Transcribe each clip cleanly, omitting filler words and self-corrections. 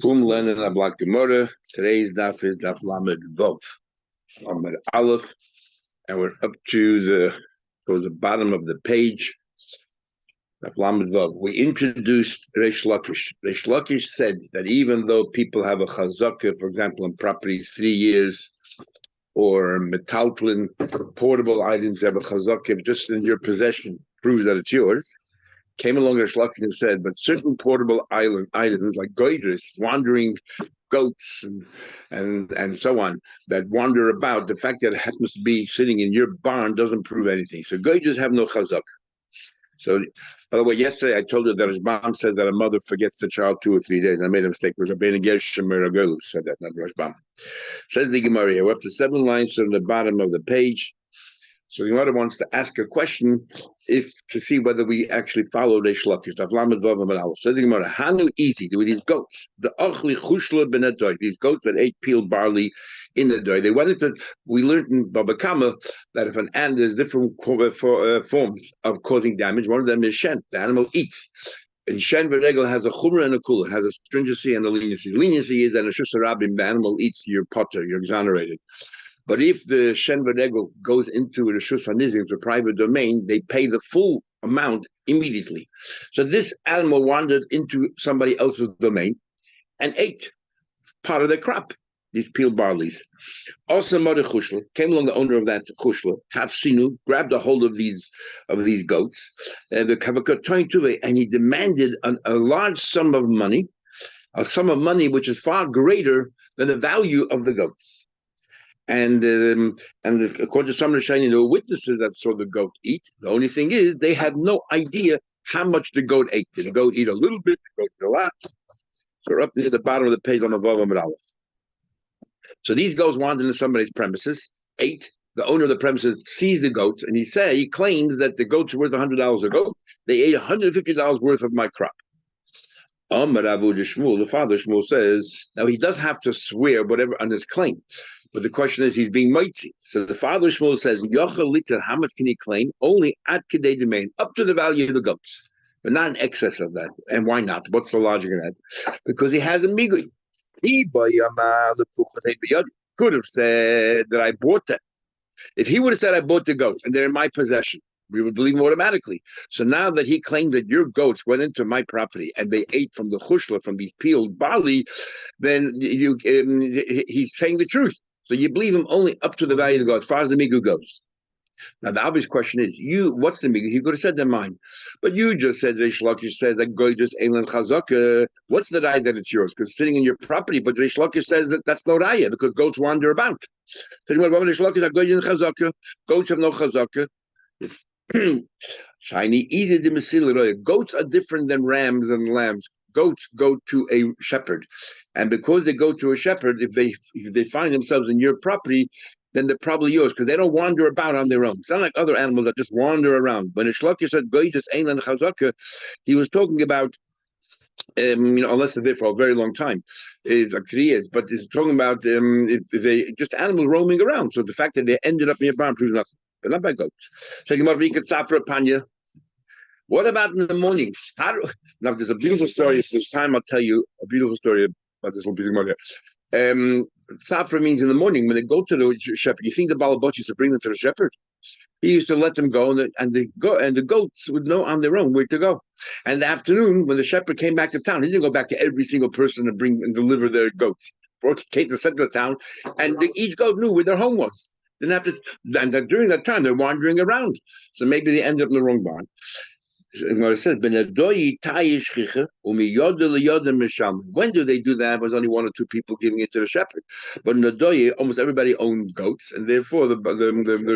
Len and Ablat Gemara. Today's daf is daf Lamed Vov, Lamed Aleph, and we're up to the bottom of the page. Daf Lamed Vov. We introduced Reish Lakish. Reish Lakish said that even though people have a chazakah, for example, in properties 3 years, or metaltlin, portable items have a chazakah just in your possession, proves that it's yours. Came along Reish Lakish and said, but certain portable items like goyders, wandering goats and so on that wander about, the fact that it happens to be sitting in your barn doesn't prove anything. So goyders have no chazak. So, by the way, yesterday I told you that his mom says that a mother forgets the child 2 or 3 days. I made a mistake. It was Rabbeinu Gershom Meragelu said that, not Rashbam. Says the Gemara here. We're up to 7 lines from the bottom of the page. So the Gemara wants to ask a question to see whether we actually follow Reish Lakish. So the Gemara, Hanu easy with these goats. The Ochli Chushla Benedoy, these goats that ate peeled barley in the doy. We learned in Bava Basra that if an ant, there's different forms of causing damage. One of them is shen. The animal eats. And shen v'regel has a chumrah and a kula, has a stringency and a leniency. Leniency is that a shusarabim, the animal eats your potter, you're exonerated. But if the shen v'regel goes into the shus hanizim, it's a private domain, they pay the full amount immediately. So this animal wandered into somebody else's domain and ate part of their crop, these peeled barleys. Also, Mother Chushla came along, the owner of that Chushla, Hafsinu, grabbed a hold of these goats, and he demanded a large sum of money, which is far greater than the value of the goats. And according to some of the Shiny, there were witnesses that saw the goat eat. The only thing is, they had no idea how much the goat ate. Did the goat eat a little bit? Did the goat eat a lot? So we're up near the bottom of the page on the Bava Basra Daf. So these goats wandered into somebody's premises, ate. The owner of the premises sees the goats, and he claims that the goats are worth $100 a goat. They ate $150 worth of my crop. The father Shmuel says, now he does have to swear whatever on his claim, but the question is he's being mitzi. So the father Shmuel says, how much can he claim? Only at kedei domain, up to the value of the goats, but not in excess of that. And why not? What's the logic of that? Because he has a migui. He could have said that I bought them. If he would have said I bought the goats and they're in my possession, we would believe him automatically. So now that he claimed that your goats went into my property and they ate from the chushla, from these peeled barley, then he's saying the truth. So you believe him only up to the value of the goat, as far as the migu goes. Now the obvious question is, what's the migu? He could have said they're mine, but you just said Reish Lakish says that goy just eilan chazaka. What's the raya that it's yours? Because it's sitting in your property. But Reish Lakish says that that's no raya because goats wander about. So Reish Lakish that goy chazaka. Goats have no chazaka. Shiny easy to misil. Goats are different than rams and lambs. Goats go to a shepherd, and because they go to a shepherd, if they find themselves in your property, then they're probably yours because they don't wander about on their own. It's not like other animals that just wander around. When Shlaki said "Goyis Einan Chazaka," he was talking about unless they're there for a very long time, it's like 3 years. But he's talking about if they just animals roaming around. So the fact that they ended up in your barn proves nothing. But not by goats. What about in the morning? Now, there's a beautiful story. If there's time, I'll tell you a beautiful story about this little piece of money. Safra means in the morning when they go to the shepherd. You think the Balaboch used to bring them to the shepherd? He used to let them go, and the goats would know on their own where to go. And in the afternoon, when the shepherd came back to town, he didn't go back to every single person and bring and deliver their goats. He came to the center of the town, and each goat knew where their home was. And during that time, they're wandering around. So maybe they ended up in the wrong barn. It says, when do they do that? It was only 1 or 2 people giving it to the shepherd. But in the doye, almost everybody owned goats, and therefore the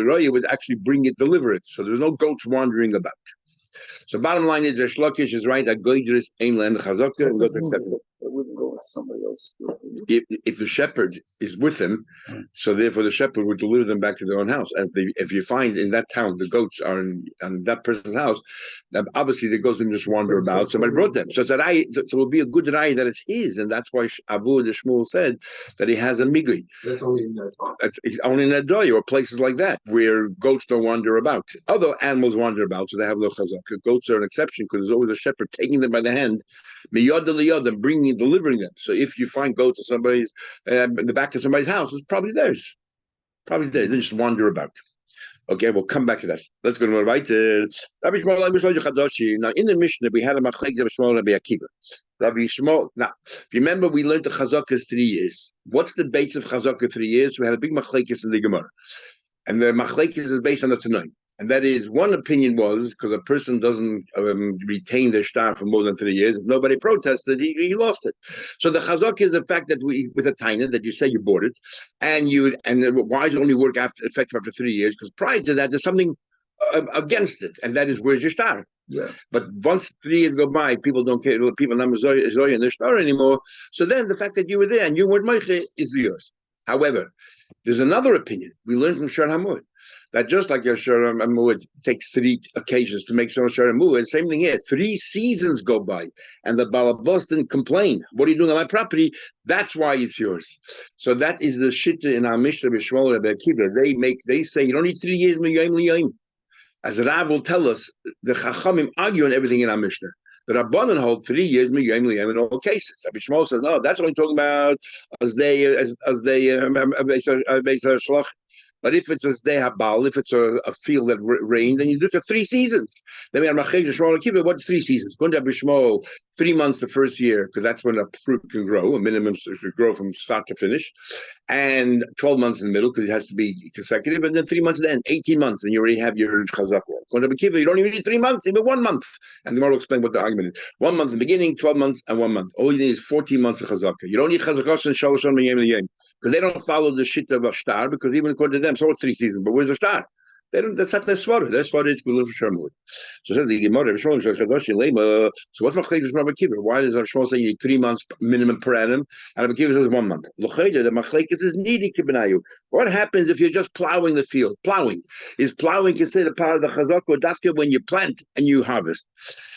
roya would actually deliver it. So there's no goats wandering about. So bottom line is, Reish Lakish is right that goydris ein len chazaka and goats acceptable. It wouldn't go with somebody else. If the shepherd is with them, so therefore the shepherd would deliver them back to their own house. And if you find in that town the goats are in that person's house, then obviously the goats didn't just wander about. Somebody brought them. So it will be a good raya that it's his, and that's why Abu the Shmuel said that he has a migui. That's only in that. It's only in Adoy or places like that where goats don't wander about. Other animals wander about, so they have no chazaka. Goats are an exception because there's always a shepherd taking them by the hand, miyad liyad, and delivering them. them. So if you find goats in the back of somebody's house, it's probably theirs. Probably theirs. They just wander about. Okay, we'll come back to that. Let's go to right. Now, in the Mishnah, we had a machlekes of Shmuel and Rabbi Akiva. Rabbi Shmuel. Now, if you remember, we learned the chazakah 3 years. What's the base of chazakah 3 years? We had a big machlekes in the Gemara, and the machlekes is based on the Tanai. And that is, one opinion was, because a person doesn't retain their star for more than 3 years, if nobody protested, he lost it. So the chazak is the fact that with a taina, that you say you bought it, and why does it only work effective after 3 years? Because prior to that, there's something against it, and that is, where's your star? Yeah. But once 3 years go by, people don't care, people not zoya in their star anymore. So then the fact that you were there and you weren't meiche is yours. However, there's another opinion. We learned from Shar Hamud that just like Shar Hamud takes 3 occasions to make Shar Hamud, same thing here. 3 seasons go by, and the Balabos didn't complain. What are you doing on my property? That's why it's yours. So that is the shitta in our Mishnah B'Shmuel Rebbe Akiva. They say you don't need 3 years miyayim liyayim. As Rav will tell us, the Chachamim argue on everything in our Mishnah. The Rabbanan hold 3 years miyayim liyayim in all cases. Rabbi Shmuel says no. That's only talking about as they shlach. But if it's a habal, if it's a field that rained, then you look at 3 seasons. Then we have Machej Shmuel Akiva. What's 3 seasons? Going to Bishmol, 3 months the first year, because that's when a fruit can grow. A minimum should grow from start to finish, and 12 months in the middle because it has to be consecutive, and then 3 months at the end, 18 months, and you already have your chazak. Going to Akiva, you don't even need 3 months, even 1 month. And the Gemara will explain what the argument is. 1 month in the beginning, 12 months, and 1 month. All you need is 14 months of chazaka. You don't need chazakah and shaloshon miyayim because they don't follow the shit of a star, because even according to them, so it's 3 seasons, but where's the star? They don't. That's not their svara. Their svara is we live for Sharmud. So says the Gemara. So what's machlekes Rabbi Akiva? Why does Shmuel say you need 3 months minimum per annum, and Rabbi Akiva says 1 month? The machlekes is needy kibenayu. What happens if you're just plowing the field? Plowing is plowing considered part of the chazak or dafka when you plant and you harvest.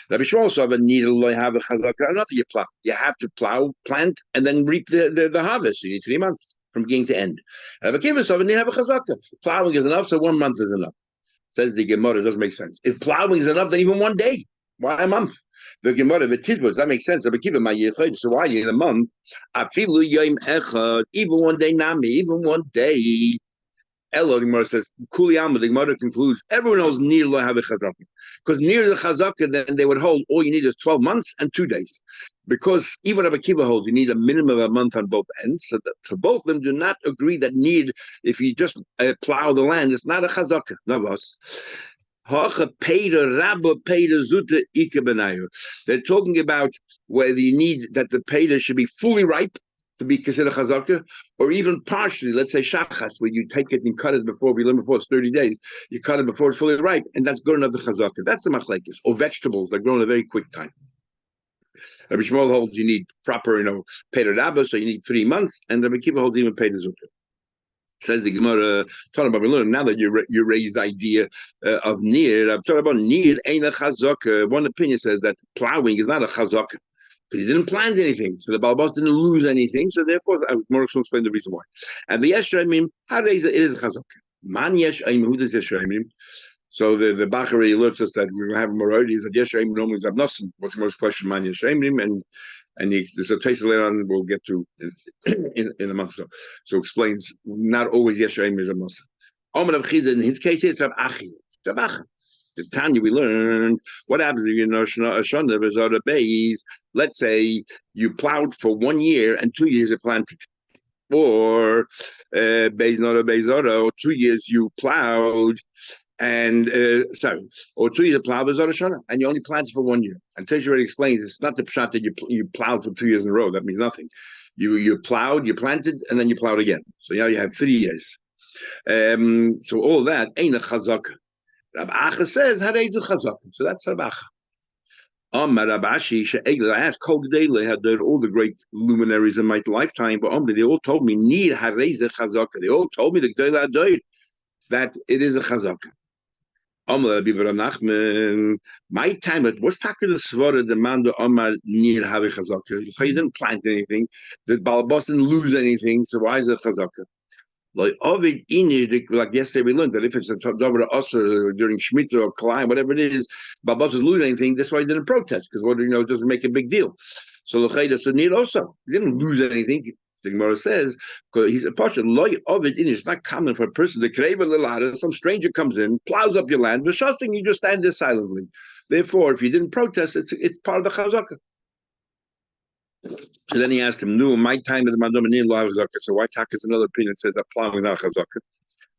Rabbi Shmuel saw a need to have a chazak. Not that you plow. You have to plow, plant, and then reap the harvest. So you need 3 months from beginning to end. Rabbi Akiva saw a need to have a chazaka. Plowing is enough, so 1 month is enough. Says the Gemara, it doesn't make sense. If plowing is enough, then even 1 day. Why a month? The Gemara, the Tizbos, that makes sense. Rabbi Akiva, my yichud. So why in a month? Afilu yom echad, even 1 day, nami, even 1 day. Elo, the Gemara says, Kuliyama, the Gemara concludes, everyone knows near lo have a chazaka. Because near the chazaka, then they would hold, all you need is 12 months and 2 days. Because even Rabbi Akiva holds, you need a minimum of a month on both ends. So both of them do not agree that need, if you just plow the land, it's not a chazaka, not us. They're talking about whether you need that the peda should be fully ripe to be considered chazaka, or even partially, let's say shachas, where you take it and cut it before it's 30 days. You cut it before it's fully ripe, and that's good enough the chazaka. That's the machlekes. Or vegetables that grow in a very quick time. Rabbi Shmuel holds you need proper, peder rabba, so you need 3 months, and Rabbi Akiva holds even peder zukah. Says the Gemara, talking about learning now that you raised the idea of nir. I'm talking about nir ain't a chazaka. One opinion says that plowing is not a chazaka. He didn't plant anything, so the Balabos didn't lose anything, so therefore, more will explain the reason why. And the Yesh Raimim, how it is a chazaka. Man Yesh Raimim, who does Yesh Raimim? So the Bachar alerts us that we have moralities that Yesh Raimim normally is Abnosim. What's the most question? Man Yesh Raimim, and there's a taste later on we'll get to in a month or so. So explains not always Yesh Raimim is Abnosim. Omer of Chizah, in his case, it's Rav Achi. It's Rav Achi. The Tanya we learned what happens if Shana Beis. Let's say you plowed for 1 year and 2 years you planted, or Beis not a Beis or 2 years you plowed and or 2 years you plowed Shana and you only planted for 1 year. And Tisha already explains it's not the pshat that you plowed for 2 years in a row. That means nothing. You plowed, you planted, and then you plowed again. So now you have 3 years. So all that ain't a chazaka. Rab Acha says, "Hareidu chazaka." So that's Rab Acha. Rab Ashi she'egel. I asked Kol Gdele had all the great luminaries in my lifetime, but they all told me need hareidu chazaka. They all told me the Gdele Adoid that it is a chazaka. My time at what's talking the svara the man the Omar near have a chazaka. He didn't plant anything. The Balabos didn't lose anything. So why is it chazaka? Like yesterday we learned that if it's a Dobra Osir during Shemitah or Kalayim, whatever it is, Babas is losing anything, that's why he didn't protest, because it doesn't make a big deal. So L'chayda said Nir also. He didn't lose anything. The Gemara says, because he's a partial loy of it, it's not common for a person to crave a little harder. Some stranger comes in, plows up your land, but trusting you just stand there silently. Therefore, if you didn't protest, it's part of the chazaka. So then he asked him, no, my time is mandom and law chazaka. So why talk is another opinion that says that plowing is not chazaka?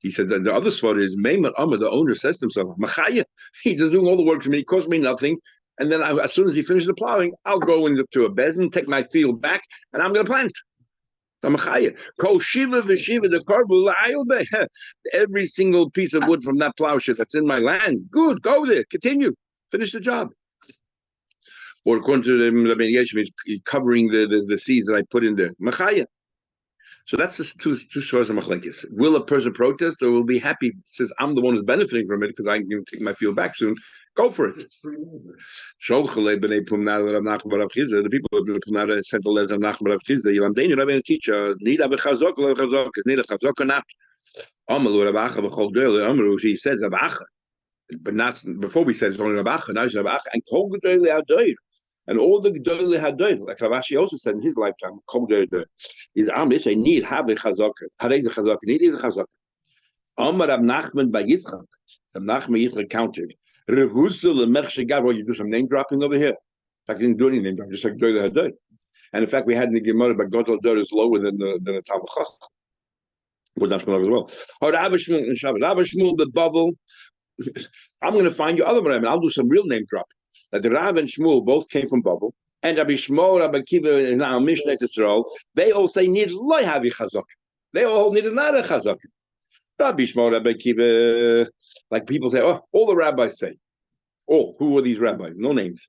He said that the other spot is Meimat Amr, the owner says to himself, Machaya, he's just doing all the work for me, it costs me nothing. And then as soon as he finishes the plowing, I'll go into a bezin, take my field back, and I'm going to plant. Every single piece of wood from that plowshare that's in my land, good, go there, continue, finish the job. Or according to the Rabbi Yeshua, he's covering the seeds that I put in there. Machaya. So that's the two sources of machlekes. Will a person protest or will be happy? Says I'm the one who's benefiting from it because I'm going to take my field back soon. Go for it. The people of Pumnara sent a letter to Nachman Rav Chizda. Yilam Deinu Rabbeinu teacher need a bechazok or chazok. Is need a chazok or not? Amalu Rav Acha v'chol doel. Amalu he said Rav Acha, but not before we said it's only Rav Acha. Now it's Rav Acha and kol gedoyle hadoir. And all the gedoyle hadoir, like Rav Ashi also said in his lifetime, kol gedoyle is Amish. I need have a chazok. Harei a chazok. Need is a chazok. Amar Rav Nachman by Yitzchak. Rav Nachman Yitzchak countered. You do some name dropping over here. In fact, he didn't do any name dropping, just like Doyle Hadoy. And in fact, we had in the Gemara, but Godel Dor is lower than the Talmud Chach. Would not come as well. Rav Shmuel the bubble. I'm going to find you other one. I'll do some real name dropping. That the Rav and Shmuel both came from bubble, and Rabbi Shmuel, Rabbi Kiva, and now Mishnah Yisrael, they all say need loy havi chazak. They all need is not a chazak. Rabbi Shmuel, Rabbi Kiva, like people say, oh, all the rabbis say. Oh, who are these rabbis? No names.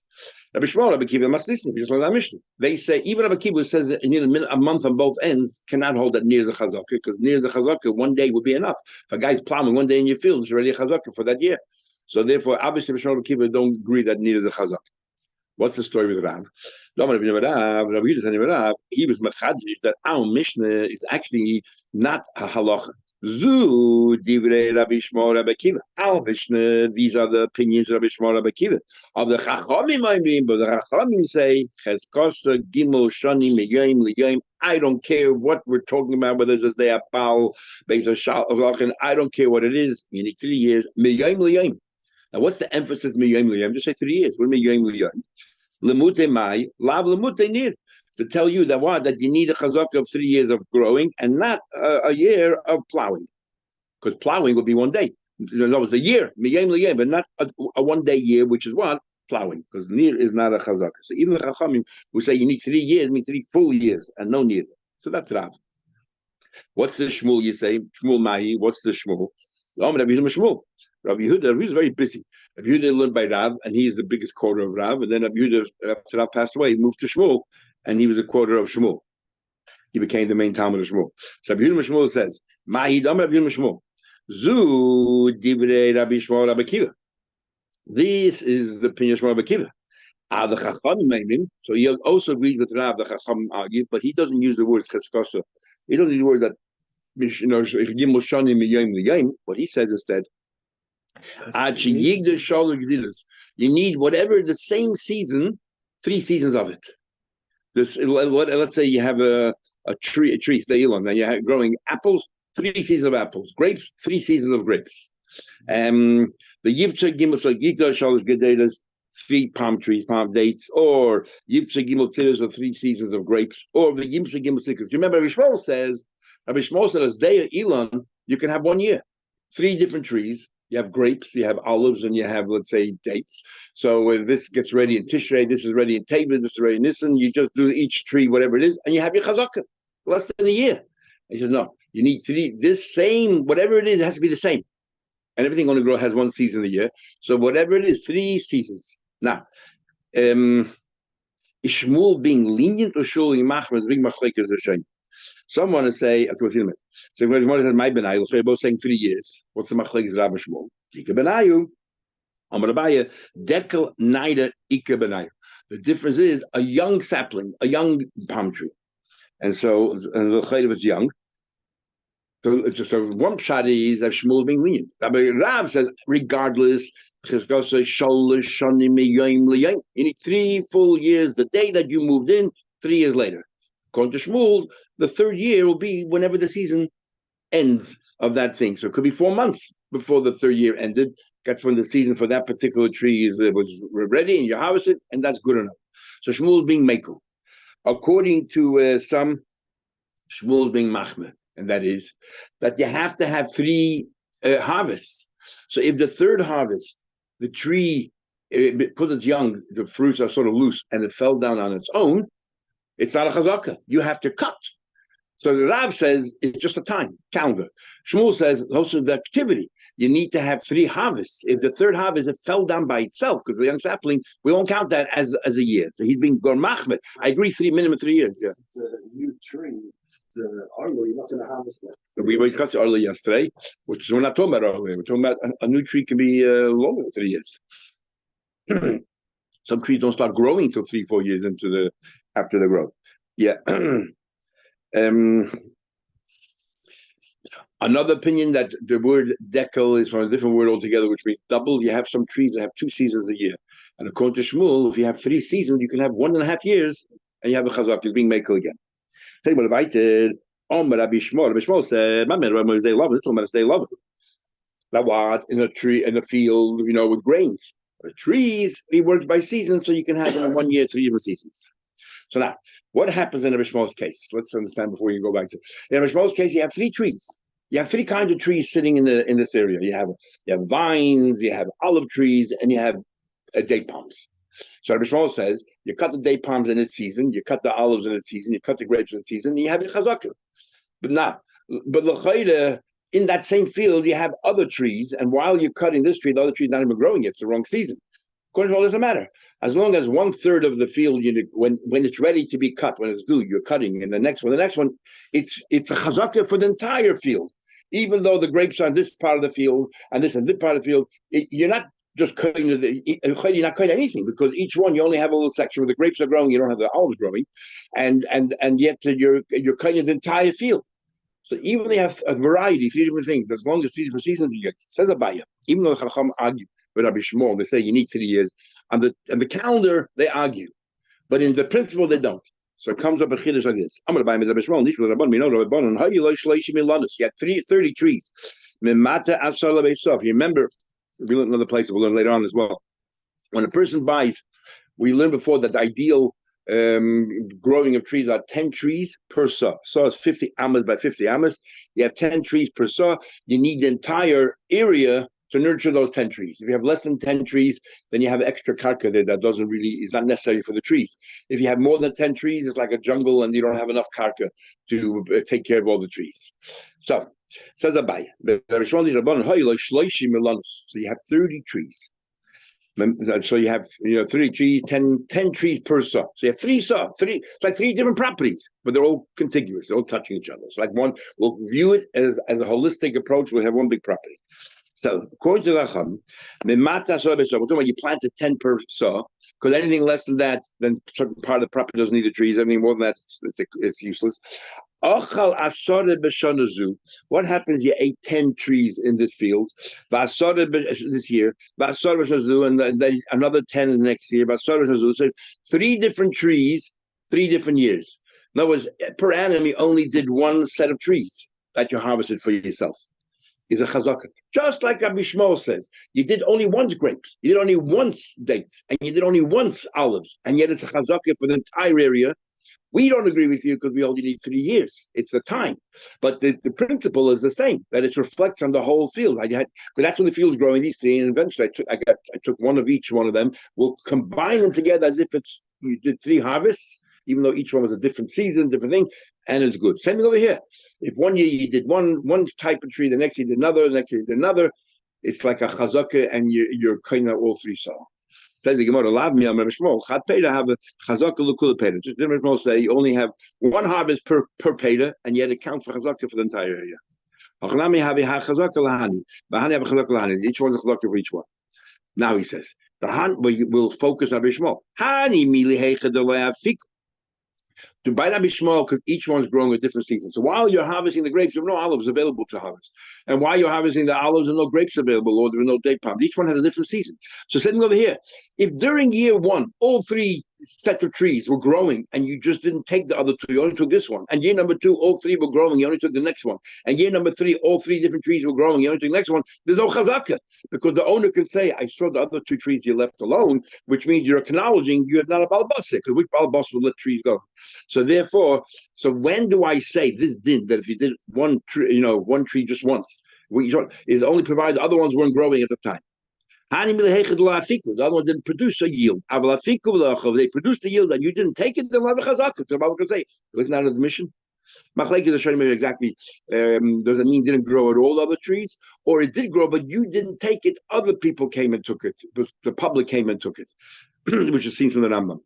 Rabbi Shmuel, Rabbi Kiva must listen, just like that Mishnah. They say, even Rabbi Kiva says that you need a month on both ends, cannot hold that near the chazaka, because near the chazaka, one day would be enough. If a guy's plowing one day in your field, it's already a chazaka for that year. So therefore, obviously, Rabbi Shmuel, Rabbi Kiva don't agree that near the chazaka. What's the story with Rav? He was machadish that our Mishnah is actually not a halacha. Zu divrei Rabbi Shmuel Rabbi Kiva. Our Mishnah, these are the opinions of Rabbi Shmuel Rabbi Kiva. Of the Chachamim, I mean, but the Chachamim say Cheskasa Gimel Shani Meyayim Liyayim. I don't care what we're talking about, whether it's they are Baal, Beis Hashal, I don't care what it is. You need 3 years. Meyayim Liyayim. Now, what's the emphasis? Meyayim Liyayim. Just say 3 years. What Meyayim Liyayim? Lemute Mai Lav Lemute Nir. To tell you that that you need a chazaka of 3 years of growing and not a year of plowing, because plowing would be 1 day. No, it's a year, but not a 1 day year, which is what plowing, because nir is not a chazaka. So even the chachamim who say you need 3 years mean 3 full years and no nir. So that's Rav. What's the shmul? You say shmul mahi. What's the shmul? Rabbi Yehuda is very busy. Rabbi Yehuda learned by Rav, and he is the biggest quoter of Rav. And then Rabbi Yehuda, after Rav passed away, he moved to Shmuel, and he was a quoter of Shmuel. He became the main Talmud of Shmuel. So Rabbi Yehuda Shmuel says, "Ma'idam Rabbi Yehuda Shmuel, Zu divrei Rabbi Shmuel Rabbi Kiva." This is the opinion of Shmuel Rabbi Kiva. The Chachamim, so he also agrees with Rav. The Chachamim argue, but he doesn't use the words cheskasa. He doesn't use the word that. What he says instead, you need whatever the same season, 3 seasons of it. Let's say you have a tree, stay on, and you're growing apples, 3 seasons of apples, grapes, 3 seasons of grapes. The Yivcha Gimel Shalosh Gedelas, 3 palm trees, palm dates, or Yivcha Gimel Tiras, or 3 seasons of grapes, or the Yivcha Gimel Sikkos. Remember, Rishmol says, Rabbi Shmuel said, as day of Elon, you can have 1 year. 3 different trees. You have grapes, you have olives, and you have, let's say, dates. So when this gets ready in Tishrei, this is ready in Teva, this is ready in Nisan, you just do each tree, whatever it is, and you have your chazakah. Less than a year. He says, no, you need 3, this same, whatever it is, it has to be the same. And everything on the grow has 1 season a year. So whatever it is, 3 seasons. Now, is Shmuel being lenient or Shmuel Yimachmer is big machlekes Hashem? Some want to say, of course, so when one says my benayu, they're both saying 3 years. What's the machlekes Rabbi Shmuel? Ika benayu, Amar Abaye, dekel naida ika benayu. The difference is a young sapling, a young palm tree, and the chayv is young. So one pshat is that Shmuel being lenient. Rav says, regardless, You need 3 full years. The day that you moved in, 3 years later. According to Shmuel, the third year will be whenever the season ends of that thing. So it could be 4 months before the third year ended. That's when the season for that particular tree was ready, and you harvest it, and that's good enough. So Shmuel is being mekel. According to some, Shmuel is being machmir, and that is that you have to have 3 harvests. So if the third harvest, the tree, because it's young, the fruits are sort of loose, and it fell down on its own, it's not a chazaka. You have to cut. So the Rav says it's just a time, calendar. Shmuel says also the activity. You need to have 3 harvests. If the third harvest, it fell down by itself, because the young sapling, we won't count that as a year. So he's being gormachmet. I agree, minimum 3 years. Yeah. It's a new tree. It's arlo. You're not going to harvest that. We discussed arlo yesterday, which is we're not talking about arlo. We're talking about a new tree can be longer than 3 years. Some trees don't start growing until 3-4 years after the growth. Yeah. Another opinion that the word dekel is from a different word altogether, which means double. You have some trees that have 2 seasons a year. And according to Shmuel, if you have 3 seasons, you can have 1.5 years, and you have a chazak. It's being mekel again. Tell you what I did. Rabbi Shmuel said, "My man, they love it. They love it. Now what? In a tree, in a field, with grains. The trees, he works by seasons, so you can have them in 1 year, 3 different seasons. So now, what happens in a Shmuel's case? Let's understand before you go back to. In a Shmuel's case, you have 3 trees. You have 3 kinds of trees sitting in this area. You have vines, you have olive trees, and you have date palms. So Rabbi Shmuel says you cut the date palms in its season, you cut the olives in its season, you cut the grapes in its season, and you have your chazaka. But l'chayda, in that same field, you have other trees, and while you're cutting this tree, the other tree is not even growing yet. It's the wrong season. According to all, it doesn't matter. As long as 1/3 of the field, when it's ready to be cut, when it's due, you're cutting, and the next one, it's a chazaka for the entire field. Even though the grapes are in this part of the field and this part of the field, you're not just cutting you're not cutting anything, because each one you only have a little section where the grapes are growing, you don't have the olives growing, and yet you're cutting the entire field. So even they have a variety, 3 different things, as long as 3 different seasons you get. Says Abaya, even though Chacham argue with Rabbi Shmuel, they say you need 3 years. On the calendar, they argue, but in the principle, they don't. So it comes up a chiddush like this. I'm going to buy me Rabbi Shmuel. You had 30 trees. You remember, we learned another place. We'll learn later on as well. When a person buys, we learned before that the ideal growing of trees are 10 trees per saw. Saw is 50 amas by 50 amas. You have 10 trees per saw. You need the entire area to nurture those 10 trees. If you have less than 10 trees, then you have extra karka there that is not necessary for the trees. If you have more than 10 trees, it's like a jungle and you don't have enough karka to take care of all the trees. So, says Abai, so you have 30 trees. So you have 30 trees, 10 trees per saw. So you have 3 saw, it's like 3 different properties, but they're all contiguous, they're all touching each other. So like one, we'll view it as a holistic approach, we'll have one big property. So according to Racham, you planted 10 per saw, because anything less than that, then certain part of the property doesn't need the trees. Anything more than that, it's useless. What happens? You ate 10 trees in this field this year, and then another 10 the next year. So 3 different trees, 3 different years. In other words, per annum, you only did 1 set of trees that you harvested for yourself. Is a chazaka. Just like Rabbi Shmuel says, you did only once grapes, you did only once dates, and you did only once olives, and yet it's a chazaka for the entire area. We don't agree with you because we only need 3 years. It's the time. But the principle is the same, that it reflects on the whole field. Because that's when the field is growing, these 3, and eventually I took one of each one of them. We'll combine them together as if you did 3 harvests, even though each one was a different season, different thing, and it's good. Same thing over here. If 1 year you did one type of tree, the next year you did another, the next year you did another, it's like a chazaka, and you're kind of all 3 saw. Says the Gemara, "Lav mi Rabbi Shmuel, chat peda have a chazaka l'kula peda." Just Rabbi Shmuel say you only have 1 harvest per peda, and yet it counts for chazaka for the entire area. Hachnami have a chazaka lahani. Bahani have a chazaka lahani. Each one's a chazaka for each one. Now he says, "The han will focus on Rabbi Shmuel. Hani mili heicha de loyafik." To buy that be small because each one's growing a different season. So while you're harvesting the grapes, there are no olives available to harvest. And while you're harvesting the olives, there are no grapes available, or there are no date palms. Each one has a different season. So sitting over here, if during year one, all three sets of trees were growing and you just didn't take the other two, you only took this one. And year number two, all three were growing, you only took the next one. And year number three, all three different trees were growing, you only took the next one. There's no chazaka because the owner can say, I saw the other two trees you left alone, which means you're acknowledging you're not a Bava Basra, because which Bava Basra will let trees go? So therefore, so when do I say this din that if you did one tree, one tree just once, is only provided the other ones weren't growing at the time? The other one didn't produce a yield. They produced a yield and you didn't take it, then we'll have a chazaka. So Bible can say it was not an admission. Machlekes is showing me exactly. Does it mean it didn't grow at all other trees, or it did grow but you didn't take it? Other people came and took it. The public came and took it, which is seen from the Rambam.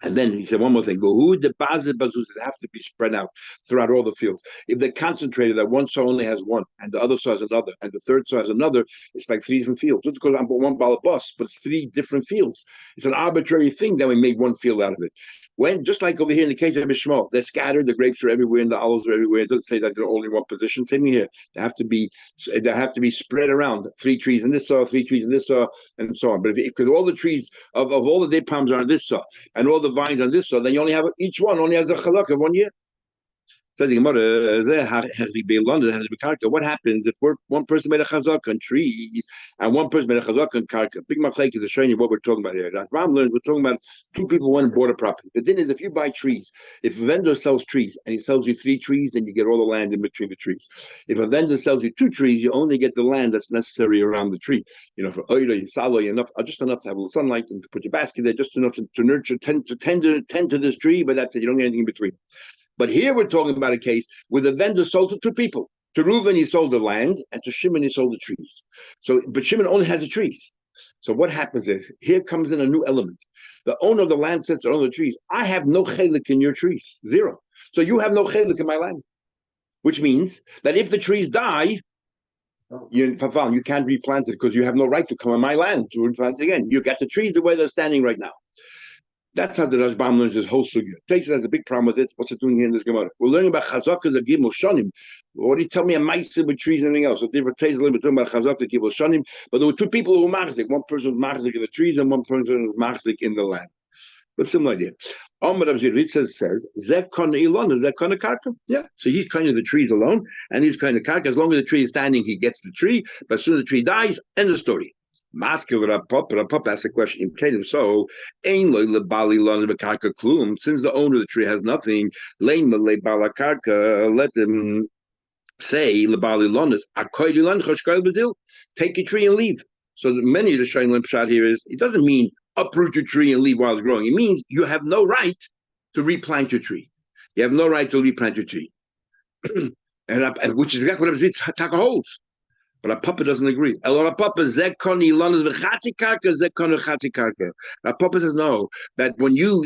And then he said one more thing: who the bazuz have to be spread out throughout all the fields. If they're concentrated, that one saw only has one, and the other saw has another, and the third saw has another, it's like three different fields. Just because I'm one ball of bus, but it's three different fields. It's an arbitrary thing that we made one field out of it. When just like over here in the case of Ishmael, they're scattered. The grapes are everywhere, and the olives are everywhere. It doesn't say that they're only in one position. Same here. They have to be spread around. 3 trees in this saw, 3 trees in this saw, and so on. But because all the trees of all the date palms are on this saw, and all the vines on this, so then you only have each one only has a chalak of 1 year. Says the Gemara, what happens if one person made a chazak on trees and one person made a chazak on karka? Big machlek is showing you what we're talking about here. As Ram learns, we're talking about 2 people who went and bought a property. The thing is, if you buy trees, if a vendor sells trees and he sells you 3 trees, then you get all the land in between the trees. If a vendor sells you 2 trees, you only get the land that's necessary around the tree. For oira, salo, enough, just enough to have a little sunlight and to put your basket there, just enough to nurture, tend to this tree, but that's it. You don't get anything in between. But here we're talking about a case where the vendor sold to 2 people. To Reuven, he sold the land, and to Shimon, he sold the trees. But Shimon only has the trees. So what happens if here comes in a new element? The owner of the land says to the owner of the trees, I have no chelik in your trees, 0. So you have no chelik in my land, which means that if the trees die, you can't replant it because you have no right to come on my land to replant it again. You got the trees the way they're standing right now. That's how the Rashbam learns this whole sugya. Taisus has a big problem with it. What's it doing here in this Gemara? We're learning about chazakas of gimel shanim. What do you tell me a ma'aser with trees and anything else? So different Taisus we're talking about chazakas of gimel shanim. But there were 2 people who were machzik. One person was machzik in the trees and one person was machzik in the land. But similar idea. Omar Rav Zir says Zek kon ilon, Zek kon karka. Yeah. So he's kind of the trees alone, and he's kind of karka. As long as the tree is standing, he gets the tree. But as soon as the tree dies, end of story. Mask Rav Papa asked the question, so since the owner of the tree has nothing, let them say take your tree and leave. So many of the Shayin Pshat here is, it doesn't mean uproot your tree and leave while it's growing. It means you have no right to replant your tree. You have no right to replant your tree. and which is exactly what Taka holds. But a Papa doesn't agree. Papa says no. That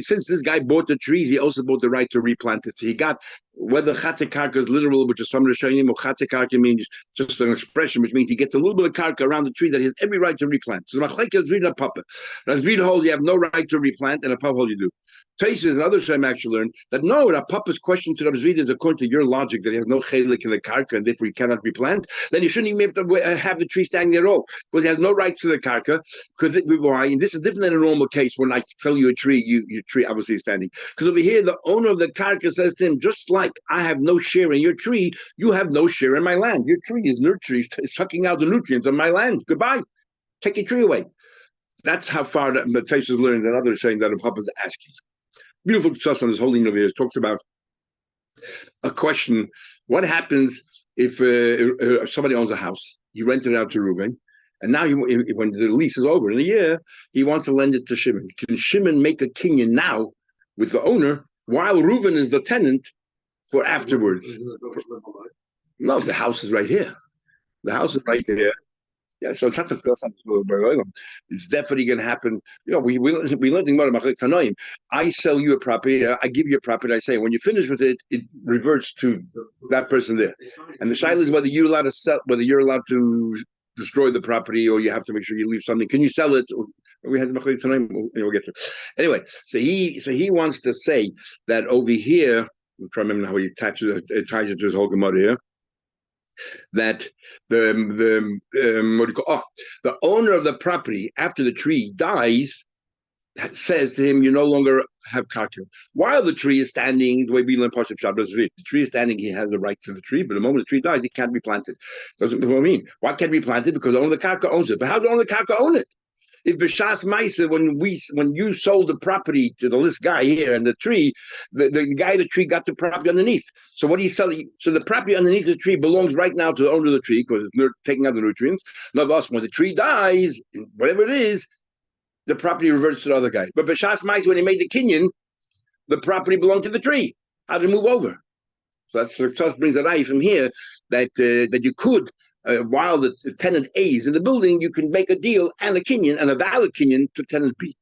since this guy bought the trees, he also bought the right to replant it. So he got whether chatzikarka is literal, which is some Rishonim, or chatzikarka means just an expression, which means he gets a little bit of karka around the tree that he has every right to replant. So machlekes Razvid and Papa. Razvid holds you have no right to replant, and a Papa holds you do. Taisus and other Shem actually learned that no, Rav Papa's question to Rav Zvid is according to your logic that he has no chelik in the karka and therefore he cannot replant. Then you shouldn't even be able to have the tree standing there at all because he has no rights to the karka. Why? And this is different than a normal case when I sell you a tree, your tree obviously is standing. Because over here, the owner of the karka says to him, just like I have no share in your tree, you have no share in my land. Your tree is nurturing, sucking out the nutrients of my land. Goodbye. Take your tree away. That's how far the Taisus learned, and others saying that Rav Papa's asking. Beautiful discussion on this whole thing over here. Talks about a question: what happens if somebody owns a house? You rent it out to Reuven, and now when the lease is over in a year, he wants to lend it to Shimon. Can Shimon make a kinyan now with the owner while Reuven is the tenant for afterwards? No, the house is right here. The house is right here. Yeah, so it's not the first time it's definitely going to happen. We learned in Tanoim. I sell you a property, I give you a property, I say when you finish with it, it reverts to that person there. And the shaila is whether you're allowed to destroy the property, or you have to make sure you leave something. Can you sell it? Or we had tonight. We'll get to it. Anyway, so he wants to say that over here. I'm trying to remember how he ties it to his whole Gemara here. That the owner of the property after the tree dies says to him, you no longer have karka. While the tree is standing, the way we learn Pashup Shabbos, the tree is standing, he has a right to the tree, but the moment the tree dies, it can't be planted. Doesn't what I mean? Why can't it be planted? Because the owner of the karka owns it. But how does the owner of the karka own it? If B'Shas Maisa, when you sold the property to this guy here and the tree, the guy of the tree got the property underneath. So what he's selling, so the property underneath the tree belongs right now to the owner of the tree because it's taking out the nutrients. Not us. When the tree dies, whatever it is, the property reverts to the other guy. But B'Shas Maisa, when he made the kinyan, the property belonged to the tree. How did it move over? So that's the brings a eye from here that you could. While the tenant A is in the building, you can make a deal and a kinyan and a valid kinyan to tenant B.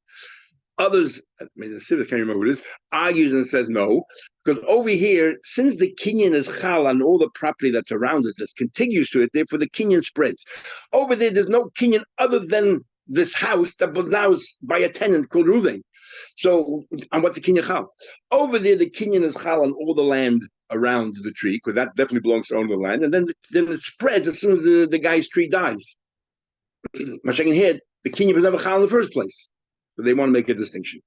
Others, I can't remember who it is, argues and says no, because over here, since the kinyan is chal on all the property that's around it, that's contiguous to it, therefore the kinyan spreads. Over there's no kinyan other than this house that was now by a tenant called Ruvain. So, and what's the kinyan chal? Over there, the kinyan is chal on all the land around the tree, because that definitely belongs to the owner of the land, and then it spreads as soon as the guy's tree dies. Mashiach here, the kinyan was never chal in the first place. So they want to make a distinction.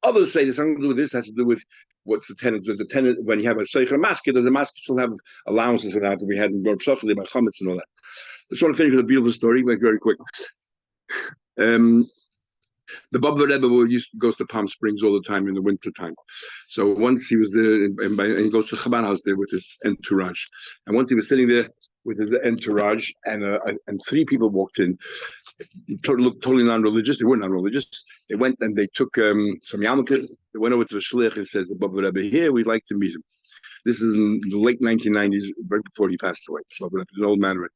Others say this has to do with this, has to do with what's the tenant. Does the tenant, when you have a seicher masker, does the masker still have allowances for that we had in Bava Basra by chametz and all that? I just want to finish with a beautiful story, very quick. The Bava Rebbe goes to Palm Springs all the time in the winter time. So once he was there, and he goes to Chabad house there with his entourage. And once he was sitting there with his entourage, and three people walked in. Looked totally non-religious. They were non-religious. They went and they took some yarmulke. They went over to the shliach and says, "The Bava Rebbe here. We'd like to meet him." This is in the late 1990s, right before he passed away. So Bava Rebbe is an old man, right?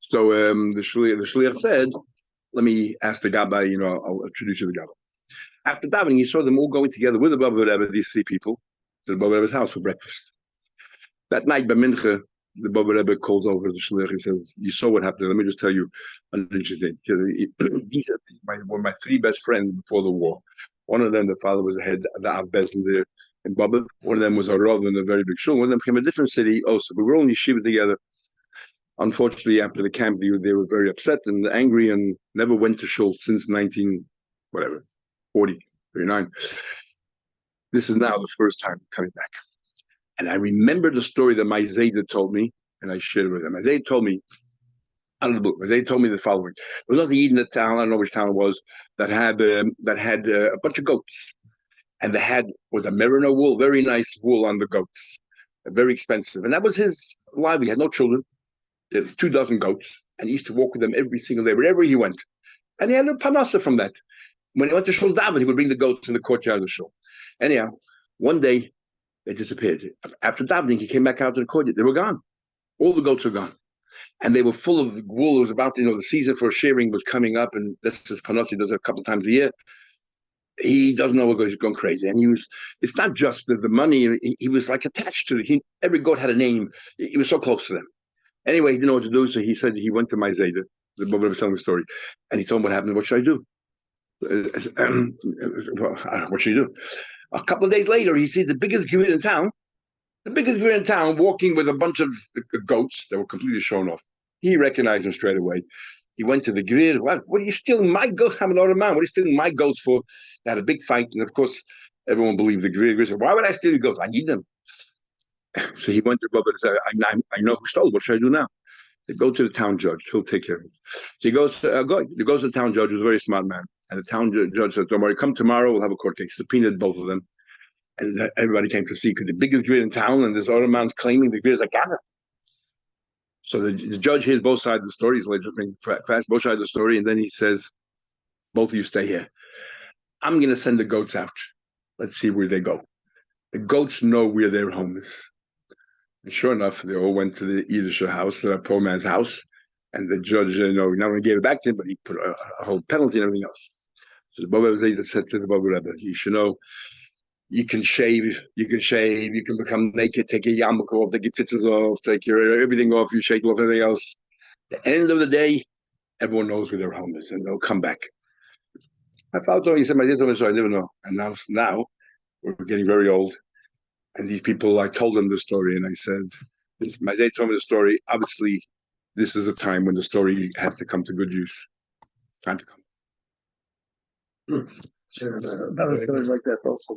So the shliach said, "Let me ask the gabbai. I'll introduce you to the gabbai." After davening, he saw them all going together with the Bava Rebbe, these three people, to the Bava Rebbe's house for breakfast. That night, by mincha, the Bava Rebbe calls over the shliach. He says, "You saw what happened. Let me just tell you an interesting thing." He said, "One of my three best friends before the war. One of them, the father was the head of the Av Bezdin there in Baba. One of them was a rav in a very big shul. One of them came from a different city also. We were all in yeshiva together. Unfortunately, after the camp, they were very upset and angry and never went to shul since 40, 39. This is now the first time coming back." And I remember the story that my Zayda told me, and I shared it with him. My Zayda told me, out of the book, my Zayda told me the following. There was nothing in the town, I don't know which town it was, that had a bunch of goats. And was a merino wool, very nice wool on the goats, very expensive. And that was his life. He had no children. He had 24 goats, and he used to walk with them every single day, wherever he went. And he had a panasa from that. When he went to Shul David, he would bring the goats in the courtyard of the shul. Anyhow, one day, they disappeared. After davening, he came back out to the courtyard. They were gone. All the goats were gone. And they were full of wool. It was about, the season for shearing was coming up, and this is Panos, he does it a couple of times a year. He doesn't know what he's going crazy. And it's not just the money, he was like attached to it. Every goat had a name. He was so close to them. Anyway, he didn't know what to do, so he said he went to my Zayda, the Bava was telling the story, and he told him what happened. What should I do? What should he do? A couple of days later, he sees the biggest gewir in town, walking with a bunch of goats that were completely shown off. He recognized him straight away. He went to the gewir. What are you stealing my goats? I'm an old man. What are you stealing my goats for? They had a big fight, and of course, everyone believed the gewir. The gewir said, "Why would I steal your goats? I need them." So he went to Baba and said, I know who stole. What should I do now? They go to the town judge. He'll take care of it. So he goes to the town judge, who's a very smart man. And the town judge said, "Don't worry, come tomorrow. We'll have a court case." Subpoenaed both of them. And everybody came to see, because the biggest gewir in town, and this other man's claiming the gewir is a gather. So the judge hears both sides of the story. He's like, fast, both sides of the story. And then he says, "Both of you stay here. I'm going to send the goats out. Let's see where they go." The goats know where their home is. And sure enough, they all went to the Yiddish house, the poor man's house. And the judge, not only gave it back to him, but he put a whole penalty and everything else. So the Bava Rebbe said to the Bava Rebbe, "You should know, you can shave, you can become naked, take your yarmulke off, take your tzitzis off, take your everything off, you shake off everything else. At the end of the day, everyone knows where their home is, and they'll come back. I found out. He said, "My dad told me so. I never know." And now we're getting very old, and these people, I told them the story, and I said, "My dad told me the story. Obviously, this is the time when the story has to come to good use. It's time to come." Sure, that was stories like that also.